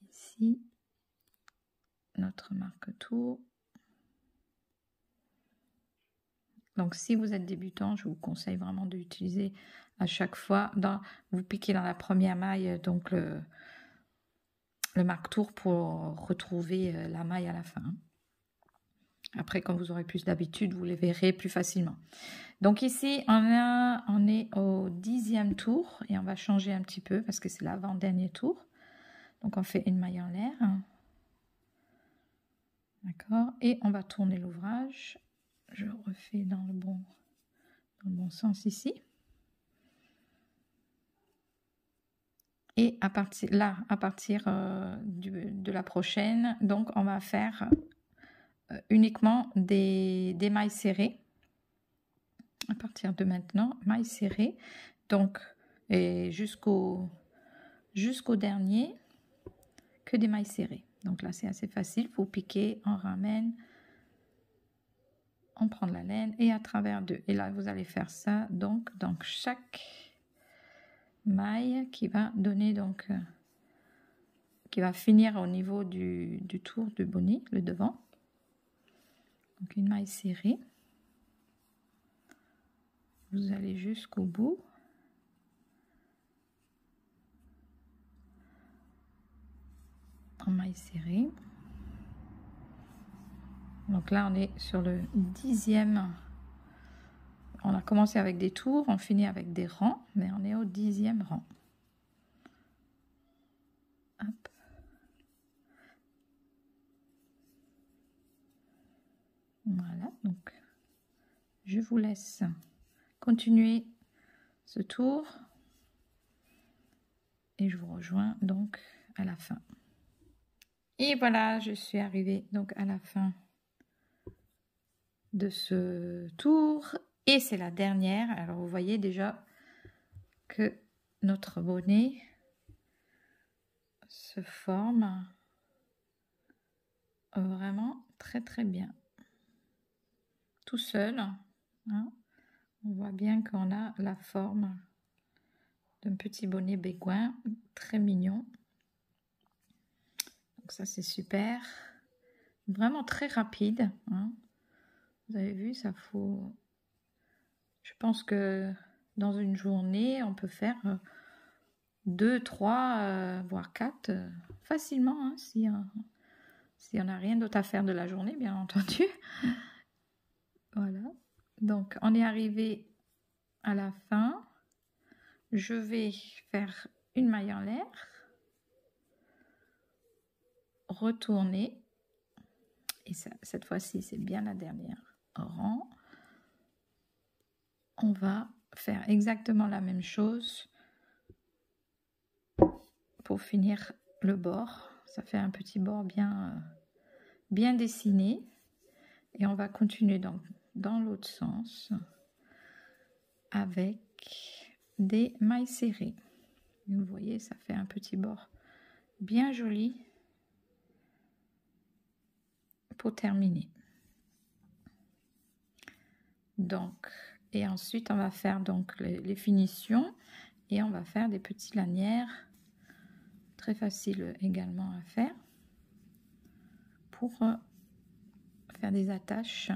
ici notre marque-tour. Donc si vous êtes débutant, je vous conseille vraiment d'utiliser à chaque fois, vous piquez dans la première maille donc le marque-tour pour retrouver la maille à la fin. Après, quand vous aurez plus d'habitude, vous les verrez plus facilement. Donc ici, on est au 10e tour et on va changer un petit peu parce que c'est l'avant-dernier tour. Donc on fait une maille en l'air. D'accord. Et on va tourner l'ouvrage. Je refais dans le bon sens ici. Et à partir de la prochaine, donc on va faire uniquement des mailles serrées. À partir de maintenant, mailles serrées. Donc, et jusqu'au dernier, que des mailles serrées. Donc là, c'est assez facile. Vous piquez, on ramène, on prend de la laine et à travers deux. Et là, vous allez faire ça donc dans chaque maille qui va donner donc qui va finir au niveau du tour du bonnet, le devant. Donc une maille serrée. Vous allez jusqu'au bout. En maille serrée. Donc là, on est sur le 10e. On a commencé avec des tours, on finit avec des rangs, mais on est au 10e rang. Hop. Voilà, donc je vous laisse continuer ce tour et je vous rejoins donc à la fin. Et voilà, je suis arrivée donc à la fin de ce tour et c'est la dernière. Alors vous voyez déjà que notre bonnet se forme vraiment très très bien tout seul, hein. On voit bien qu'on a la forme d'un petit bonnet béguin très mignon. Donc ça c'est super, vraiment très rapide, hein. Vous avez vu, ça faut, je pense que dans une journée on peut faire 2, 3 voire 4 facilement, hein, si on n'a rien d'autre à faire de la journée, bien entendu. Voilà, donc on est arrivé à la fin. Je vais faire une maille en l'air, retourner, et ça, cette fois-ci c'est bien la dernière rang. On va faire exactement la même chose pour finir le bord. Ça fait un petit bord bien dessiné et on va continuer dans l'autre sens avec des mailles serrées. Vous voyez, ça fait un petit bord bien joli pour terminer. Donc, et ensuite on va faire donc les finitions et on va faire des petites lanières, très facile également à faire pour faire des attaches.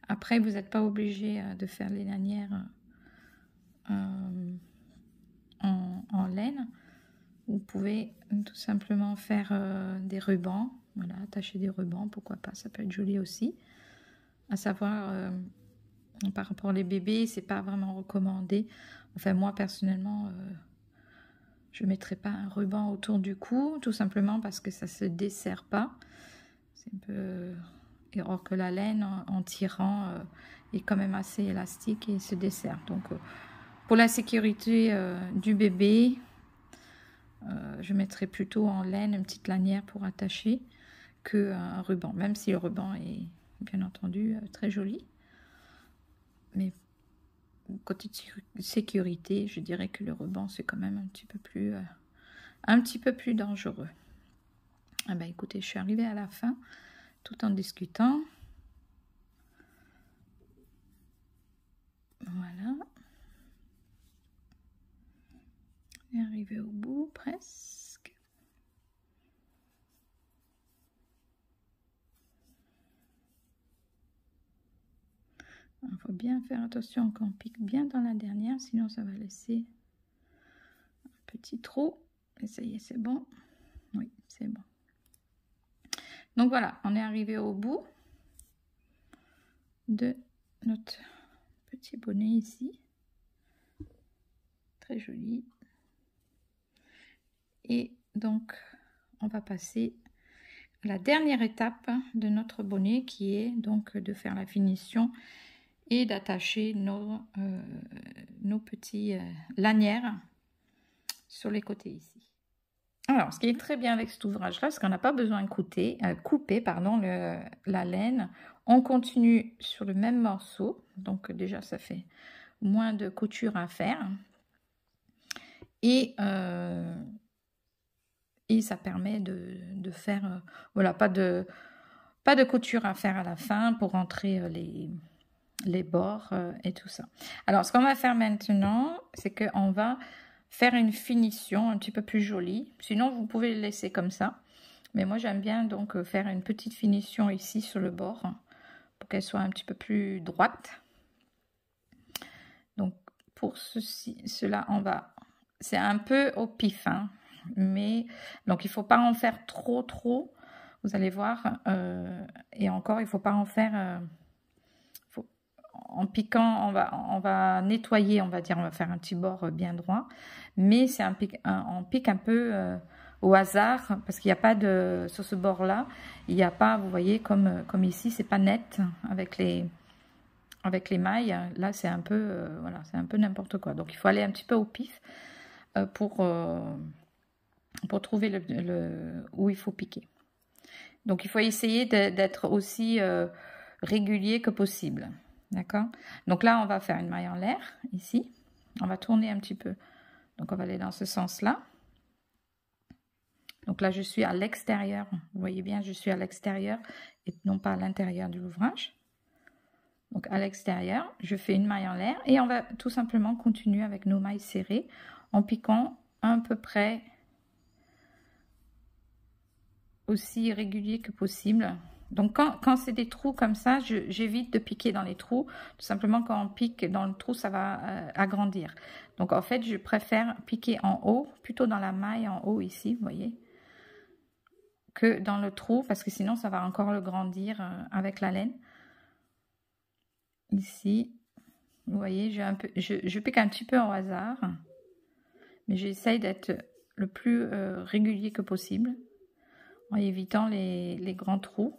Après, vous n'êtes pas obligé de faire les lanières en laine. Vous pouvez tout simplement faire des rubans. Voilà, attacher des rubans, pourquoi pas, ça peut être joli aussi. À savoir, par rapport aux bébés, c'est pas vraiment recommandé. Enfin, moi personnellement, je ne mettrai pas un ruban autour du cou, tout simplement parce que ça se dessert pas. C'est un peu... Alors que la laine, en tirant, est quand même assez élastique et se dessert. Donc, pour la sécurité du bébé, je mettrai plutôt en laine une petite lanière pour attacher qu'un ruban. Même si le ruban est, bien entendu, très joli. Mais côté de sécurité, je dirais que le ruban, c'est quand même un petit peu plus dangereux. Ah ben, écoutez, je suis arrivée à la fin, tout en discutant. Voilà. On est arrivé au bout, presque. Il faut bien faire attention qu'on pique bien dans la dernière, sinon ça va laisser un petit trou. Et ça y est, c'est bon. Oui, c'est bon. Donc voilà, on est arrivé au bout de notre petit bonnet ici. Très joli. Et donc, on va passer à la dernière étape de notre bonnet qui est donc de faire la finition et d'attacher nos petits lanières sur les côtés ici. Alors, ce qui est très bien avec cet ouvrage-là, c'est qu'on n'a pas besoin de couper la laine. On continue sur le même morceau. Donc, déjà, ça fait moins de couture à faire. Et ça permet de faire, voilà, pas de couture à faire à la fin pour rentrer les bords et tout ça. Alors, ce qu'on va faire maintenant, c'est qu'on va faire une finition un petit peu plus jolie. Sinon, vous pouvez le laisser comme ça. Mais moi, j'aime bien donc faire une petite finition ici sur le bord pour qu'elle soit un petit peu plus droite. Donc, pour cela, on va... C'est un peu au pif, hein, mais donc il ne faut pas en faire trop. Vous allez voir. Et encore, il ne faut pas en faire... En piquant, on va nettoyer, on va dire, on va faire un petit bord bien droit, mais c'est on pique un peu au hasard, parce qu'il n'y a pas de, sur ce bord-là, il n'y a pas, vous voyez, comme ici, c'est pas net avec les mailles, là c'est un peu, voilà, c'est un peu n'importe quoi, donc il faut aller un petit peu au pif pour trouver où il faut piquer. Donc il faut essayer d'être aussi régulier que possible. D'accord? Donc là, on va faire une maille en l'air, ici. On va tourner un petit peu. Donc, on va aller dans ce sens-là. Donc là, je suis à l'extérieur. Vous voyez bien, je suis à l'extérieur et non pas à l'intérieur de l'ouvrage. Donc, à l'extérieur, je fais une maille en l'air et on va tout simplement continuer avec nos mailles serrées en piquant à peu près aussi régulier que possible. Donc, quand c'est des trous comme ça, j'évite de piquer dans les trous. Tout simplement, quand on pique dans le trou, ça va agrandir. Donc, en fait, je préfère piquer en haut, plutôt dans la maille en haut ici, vous voyez, que dans le trou, parce que sinon, ça va encore le grandir avec la laine. Ici, vous voyez, je pique un petit peu au hasard, mais j'essaye d'être le plus régulier que possible, en évitant les grands trous.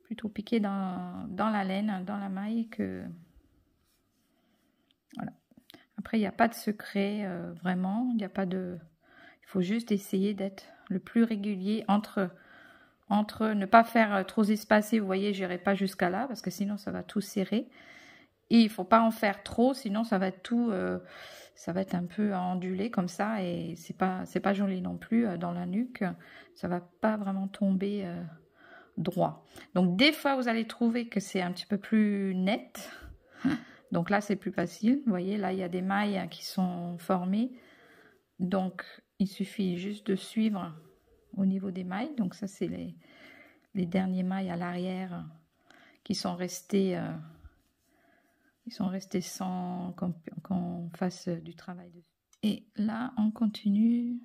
Plutôt piquer dans la laine, dans la maille que... Voilà. Après, il n'y a pas de secret, vraiment. Il n'y a pas de... Il faut juste essayer d'être le plus régulier entre ne pas faire trop espacé. Vous voyez, je n'irai pas jusqu'à là, parce que sinon, ça va tout serrer. Et il ne faut pas en faire trop, sinon, ça va être tout... ça va être un peu ondulé comme ça, et c'est pas joli non plus dans la nuque. Ça va pas vraiment tomber... droit. Donc des fois vous allez trouver que c'est un petit peu plus net, donc là c'est plus facile. Vous voyez, là il y a des mailles qui sont formées, donc il suffit juste de suivre au niveau des mailles. Donc ça c'est les derniers mailles à l'arrière qui sont restées sans qu'on fasse du travail dessus. Et là on continue.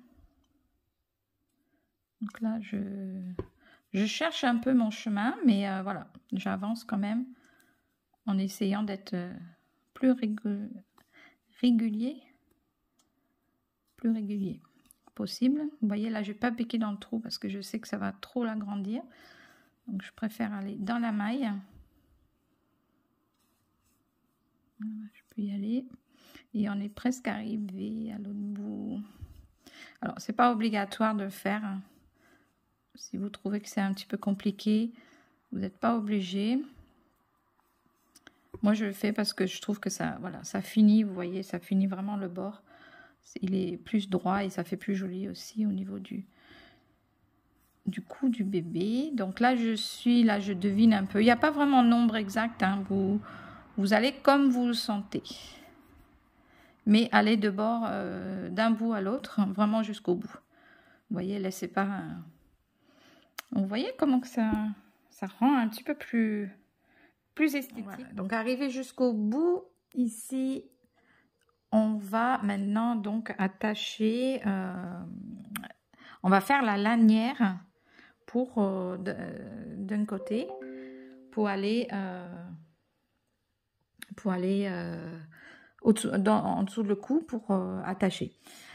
Donc là je cherche un peu mon chemin, mais voilà, j'avance quand même en essayant d'être plus régulier possible. Vous voyez, là, je ne vais pas piquer dans le trou parce que je sais que ça va trop l'agrandir. Donc, je préfère aller dans la maille. Voilà, je peux y aller. Et on est presque arrivé à l'autre bout. Alors, c'est pas obligatoire de faire... Si vous trouvez que c'est un petit peu compliqué, vous n'êtes pas obligé. Moi, je le fais parce que je trouve que ça, voilà, ça finit, vous voyez, ça finit vraiment le bord. Il est plus droit et ça fait plus joli aussi au niveau du cou du bébé. Donc là, je devine un peu. Il n'y a pas vraiment de nombre exact, hein. Vous allez comme vous le sentez. Mais allez de bord d'un bout à l'autre, vraiment jusqu'au bout. Vous voyez, laissez pas... Vous voyez comment que ça rend un petit peu plus esthétique. Voilà. Donc, arrivé jusqu'au bout, ici, on va maintenant donc attacher... on va faire la lanière pour d'un côté pour aller en dessous le cou pour attacher.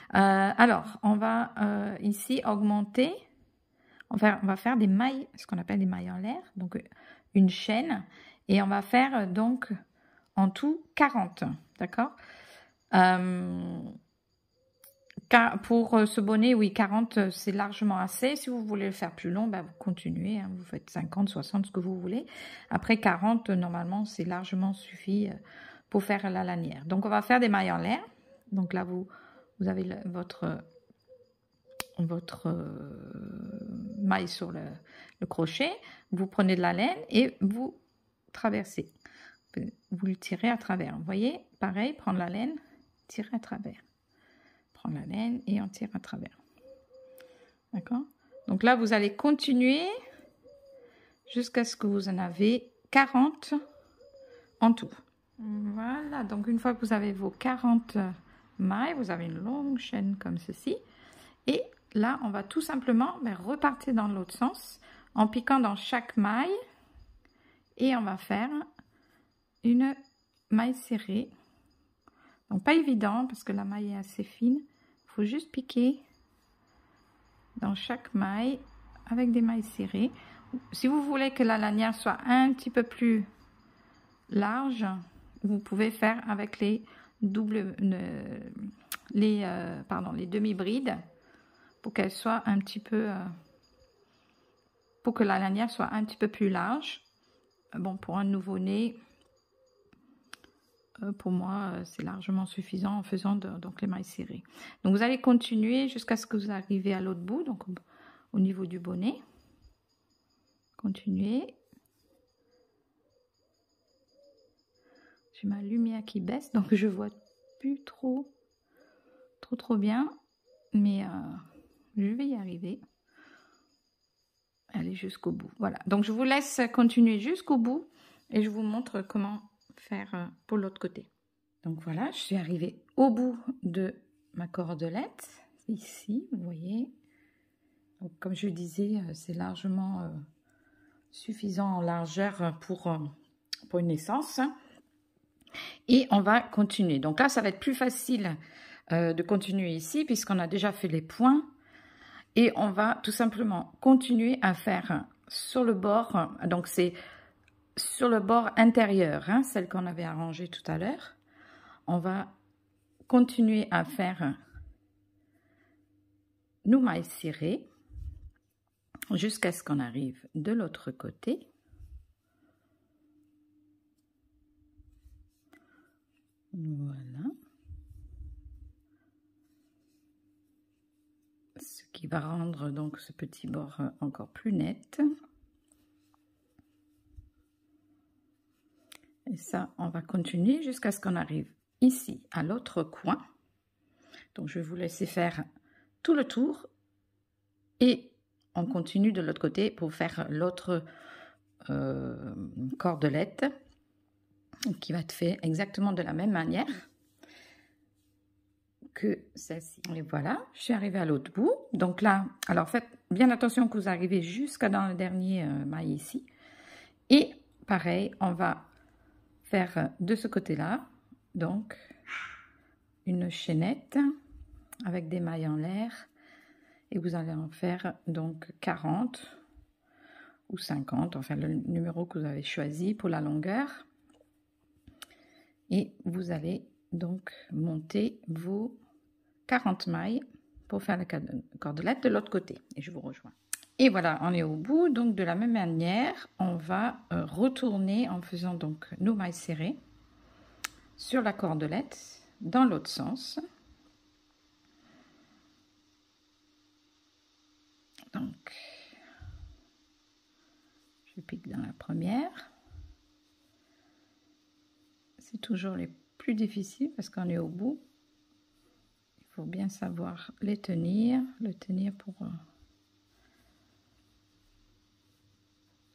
Alors, on va ici augmenter. On va faire des mailles, ce qu'on appelle des mailles en l'air, donc une chaîne, et on va faire donc en tout 40, d'accord? Pour ce bonnet, oui, 40, c'est largement assez. Si vous voulez le faire plus long, ben, vous continuez, hein, vous faites 50, 60, ce que vous voulez. Après 40, normalement, c'est largement suffit pour faire la lanière. Donc, on va faire des mailles en l'air. Donc là, vous avez votre maille sur le crochet. Vous prenez de la laine et vous traversez. Vous le tirez à travers. Vous voyez, pareil, prendre la laine, tirer à travers. Prendre la laine et on tire à travers. D'accord? Donc là, vous allez continuer jusqu'à ce que vous en avez 40 en tout. Voilà, donc une fois que vous avez vos 40 mailles, vous avez une longue chaîne comme ceci. Et là, on va tout simplement repartir dans l'autre sens en piquant dans chaque maille. Et on va faire une maille serrée. Donc pas évident parce que la maille est assez fine. Il faut juste piquer dans chaque maille avec des mailles serrées. Si vous voulez que la lanière soit un petit peu plus large, vous pouvez faire avec les demi-brides pour qu'elle soit un petit peu pour que la lanière soit un petit peu plus large. Bon, pour un nouveau-né, pour moi, c'est largement suffisant en faisant donc les mailles serrées. Donc, vous allez continuer jusqu'à ce que vous arrivez à l'autre bout, donc au niveau du bonnet. Continuez. J'ai ma lumière qui baisse, donc je vois plus trop bien, mais je vais y arriver. Allez jusqu'au bout. Voilà. Donc, je vous laisse continuer jusqu'au bout et je vous montre comment faire pour l'autre côté. Donc voilà, je suis arrivée au bout de ma cordelette, ici, vous voyez. Donc, comme je disais, c'est largement suffisant en largeur pour une naissance. Et on va continuer. Donc là, ça va être plus facile de continuer ici puisqu'on a déjà fait les points. Et on va tout simplement continuer à faire sur le bord, donc c'est sur le bord intérieur, hein, celle qu'on avait arrangée tout à l'heure. On va continuer à faire nos mailles serrées jusqu'à ce qu'on arrive de l'autre côté. Voilà. Ce qui va rendre donc ce petit bord encore plus net. Et ça, on va continuer jusqu'à ce qu'on arrive ici, à l'autre coin. Donc, je vais vous laisser faire tout le tour. Et on continue de l'autre côté pour faire l'autre cordelette qui va être fait exactement de la même manière que celle-ci. Et voilà, je suis arrivée à l'autre bout. Donc là, alors faites bien attention que vous arrivez jusqu'à dans le dernier maille ici. Et pareil, on va faire de ce côté-là, donc une chaînette avec des mailles en l'air. Et vous allez en faire donc 40 ou 50, enfin le numéro que vous avez choisi pour la longueur. Et vous allez donc monter vos 40 mailles pour faire la cordelette de l'autre côté. Et je vous rejoins. Et voilà, on est au bout. Donc de la même manière, on va retourner en faisant donc nos mailles serrées sur la cordelette dans l'autre sens. Donc, je pique dans la première. C'est toujours les plus difficiles parce qu'on est au bout. Il faut bien savoir le tenir pour...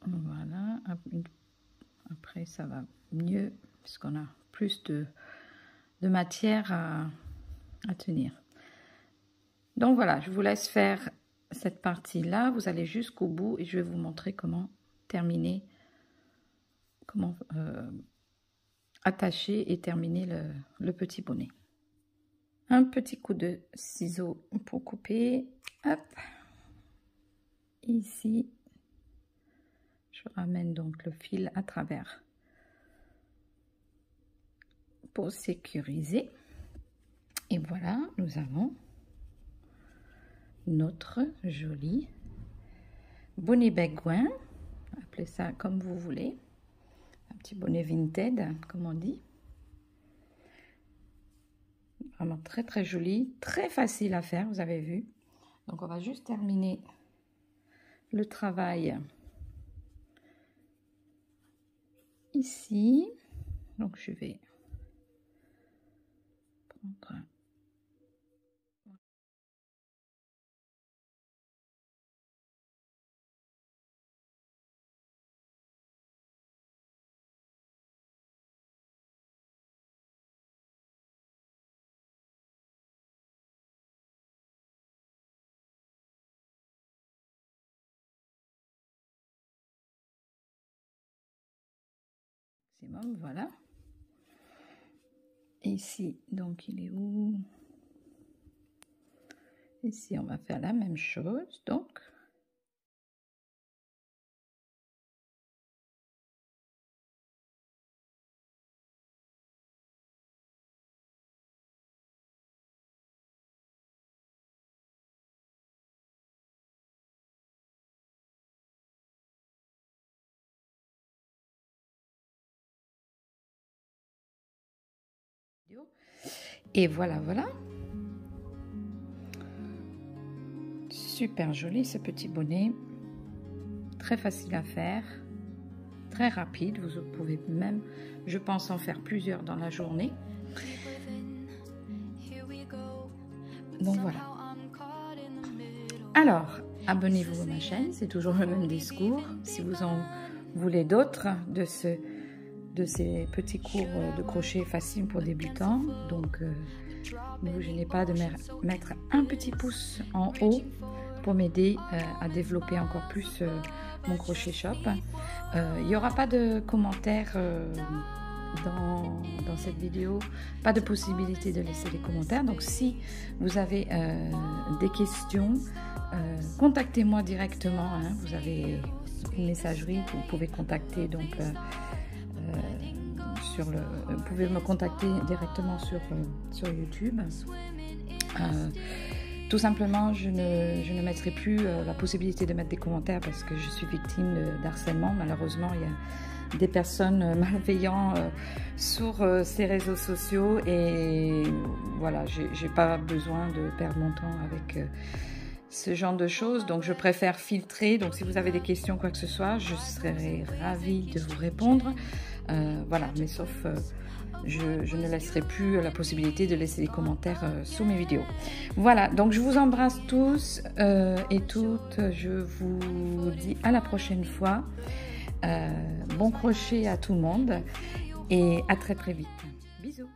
Voilà, après ça va mieux puisqu'on a plus de matière à tenir. Donc voilà, je vous laisse faire cette partie-là. Vous allez jusqu'au bout et je vais vous montrer comment terminer, comment attacher et terminer le petit bonnet. Un petit coup de ciseau pour couper. Hop. Ici. Je ramène donc le fil à travers pour sécuriser. Et voilà, nous avons notre joli bonnet bec-gouin. Appelez ça comme vous voulez. Un petit bonnet vintage, comme on dit. Vraiment très très joli, très facile à faire, vous avez vu. Donc on va juste terminer le travail ici. Donc je vais prendre maximum, voilà. Et ici, donc il est où? Ici, on va faire la même chose, donc. Et voilà, voilà. Super joli ce petit bonnet. Très facile à faire. Très rapide. Vous pouvez même, je pense, en faire plusieurs dans la journée. Donc voilà. Alors, abonnez-vous à ma chaîne. C'est toujours le même discours. Si vous en voulez d'autres de ces petits cours de crochet faciles pour débutants, donc ne vous gênez pas de mettre un petit pouce en haut pour m'aider à développer encore plus mon crochet shop. Il n'y aura pas de commentaires dans cette vidéo, pas de possibilité de laisser des commentaires. Donc si vous avez des questions, contactez-moi directement, hein. Vous avez une messagerie que vous pouvez contacter, donc vous pouvez me contacter directement sur YouTube. Tout simplement, je ne mettrai plus la possibilité de mettre des commentaires parce que je suis victime d'harcèlement. Malheureusement, il y a des personnes malveillantes sur ces réseaux sociaux et voilà, j'ai pas besoin de perdre mon temps avec ce genre de choses, donc je préfère filtrer. Donc si vous avez des questions, quoi que ce soit, je serai ravie de vous répondre. Voilà, mais sauf je ne laisserai plus la possibilité de laisser des commentaires sous mes vidéos. Voilà, donc je vous embrasse tous et toutes. Je vous dis à la prochaine fois. Bon crochet à tout le monde et à très très vite. Bisous.